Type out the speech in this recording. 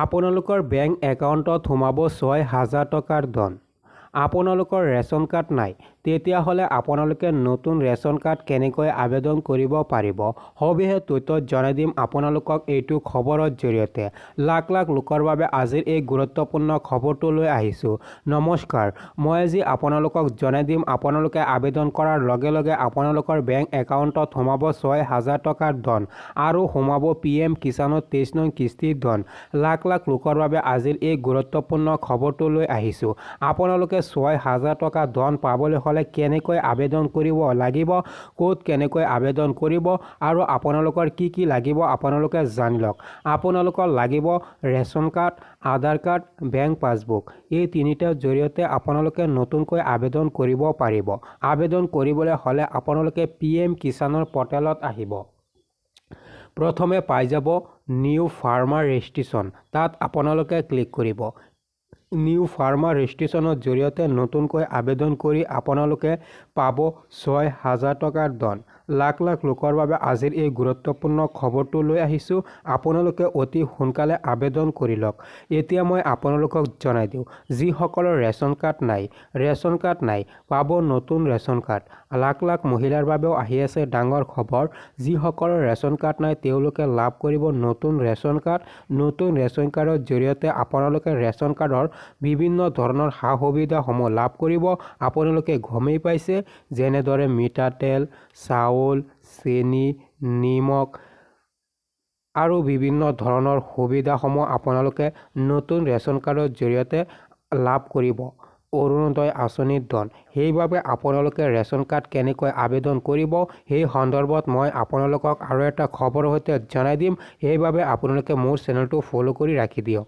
আপোনালোকৰ বেংক একাউণ্টত সোমাব ৬,০০০ টকাৰ ধন। আপোনালোকৰ ৰেচন কাৰ্ড নাই, তেতিয়াহ'লে আপোনালোকে নতুন ৰেচন কাৰ্ড কেনেকৈ আবেদন কৰিব পাৰিব? সবিশেষ তথ্য জনাই দিম আপোনালোকক এইটো খবৰৰ জৰিয়তে। লাখ লাখ লোকৰ বাবে আজিৰ এই গুৰুত্বপূৰ্ণ খবৰটো লৈ আহিছোঁ। নমস্কাৰ, মই আজি আপোনালোকক জনাই দিম আপোনালোকে আবেদন কৰাৰ লগে লগে আপোনালোকৰ বেংক একাউণ্টত সোমাব ৬,০০০ টকাৰ ধন আৰু সোমাব PM কিষাণৰ ২৩ নং কিস্তিৰ ধন। লাখ লাখ লোকৰ বাবে আজিৰ এই গুৰুত্বপূৰ্ণ খবৰটো লৈ আহিছোঁ। আপোনালোকে ৬,০০০ টকা ধন পাবলৈ হ'লে কেনেকৈ আবেদন কৰিব লাগিব, ক'ত কেনেকৈ আবেদন কৰিব আৰু আপোনালোকৰ কি কি লাগিব আপোনালোকে জানি লওক। আপোনালোকৰ লাগিব ৰেচন কাৰ্ড, আধাৰ কাৰ্ড, বেংক পাছবুক। এই তিনিটাৰ জৰিয়তে আপোনালোকে নতুনকৈ আবেদন কৰিব পাৰিব। আবেদন কৰিবলৈ হ'লে আপোনালোকে PM কিষাণৰ পৰ্টেলত আহিব। প্ৰথমে পাই যাব নিউ ফাৰ্মাৰ ৰেজিষ্ট্ৰেশ্যন, তাত আপোনালোকে ক্লিক কৰিব। নিউ ফাৰ্মাৰ ৰেজিষ্ট্ৰেশ্যনৰ জৰিয়তে নতুনকৈ আবেদন কৰি আপোনালোকে পাব ৬,০০০ টকাৰ ধন। লাখ লাখ লোকৰ বাবে আজিৰ এই গুৰুত্বপূৰ্ণ খবৰটো লৈ আহিছোঁ। আপোনালোকে অতি সোনকালে আবেদন কৰি লওক। এতিয়া মই আপোনালোকক জনাই দিওঁ, যিসকলৰ ৰেচন কাৰ্ড নাই পাব নতুন ৰেচন কাৰ্ড। লাখ লাখ মহিলাৰ বাবেও আহি আছে ডাঙৰ খবৰ। যিসকলৰ ৰেচন কাৰ্ড নাই তেওঁলোকে লাভ কৰিব নতুন ৰেচন কাৰ্ড। নতুন ৰেচন কাৰ্ডৰ জৰিয়তে আপোনালোকে ৰেচন কাৰ্ডৰ বিভিন্ন ধৰণৰ সা সুবিধাসমূহ লাভ কৰিব। আপোনালোকে গমেই পাইছে, যেনেদৰে মিঠাতেল, চাউল, চেনি, নিমখ আৰু বিভিন্ন ধৰণৰ সুবিধাসমূহ আপোনালোকে নতুন ৰেচন কাৰ্ডৰ জৰিয়তে লাভ কৰিব। অৰুণোদয় আঁচনিৰ ধন। সেইবাবে আপোনালোকে ৰেচন কাৰ্ড কেনেকৈ আবেদন কৰিব সেই সন্দৰ্ভত মই আপোনালোকক আৰু এটা খবৰৰ সৈতে জনাই দিম। সেইবাবে আপোনালোকে মোৰ চেনেলটো ফ'ল' কৰি ৰাখি দিয়ক।